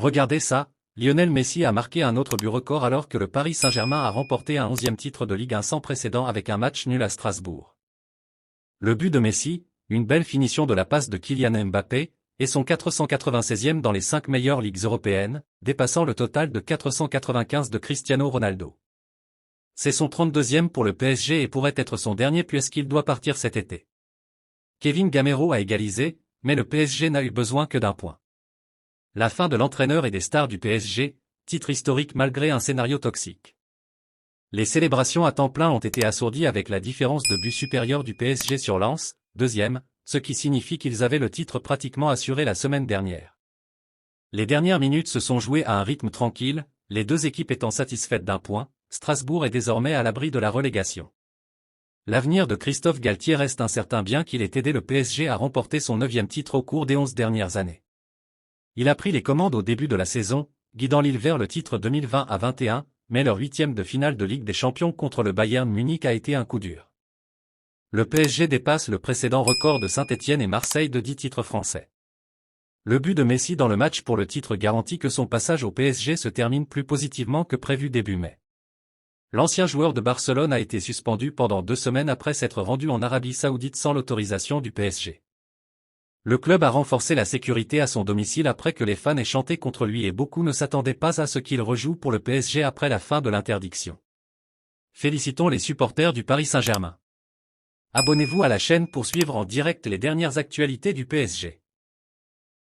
Regardez ça, Lionel Messi a marqué un autre but record alors que le Paris Saint-Germain a remporté un 11e titre de Ligue 1 sans précédent avec un match nul à Strasbourg. Le but de Messi, une belle finition de la passe de Kylian Mbappé, et son 496e dans les 5 meilleures ligues européennes, dépassant le total de 495 de Cristiano Ronaldo. C'est son 32e pour le PSG et pourrait être son dernier puisqu'il doit partir cet été. Kevin Gamero a égalisé, mais le PSG n'a eu besoin que d'un point. La fin de l'entraîneur et des stars du PSG, titre historique malgré un scénario toxique. Les célébrations à temps plein ont été assourdies avec la différence de but supérieure du PSG sur Lens, deuxième, ce qui signifie qu'ils avaient le titre pratiquement assuré la semaine dernière. Les dernières minutes se sont jouées à un rythme tranquille, les deux équipes étant satisfaites d'un point, Strasbourg est désormais à l'abri de la relégation. L'avenir de Christophe Galtier reste incertain bien qu'il ait aidé le PSG à remporter son 9e titre au cours des 11 dernières années. Il a pris les commandes au début de la saison, guidant Lille vers le titre 2020 à 21, mais leur 8e de finale de Ligue des Champions contre le Bayern Munich a été un coup dur. Le PSG dépasse le précédent record de Saint-Étienne et Marseille de 10 titres français. Le but de Messi dans le match pour le titre garantit que son passage au PSG se termine plus positivement que prévu début mai. L'ancien joueur de Barcelone a été suspendu pendant 2 semaines après s'être rendu en Arabie Saoudite sans l'autorisation du PSG. Le club a renforcé la sécurité à son domicile après que les fans aient chanté contre lui et beaucoup ne s'attendaient pas à ce qu'il rejoue pour le PSG après la fin de l'interdiction. Félicitons les supporters du Paris Saint-Germain. Abonnez-vous à la chaîne pour suivre en direct les dernières actualités du PSG.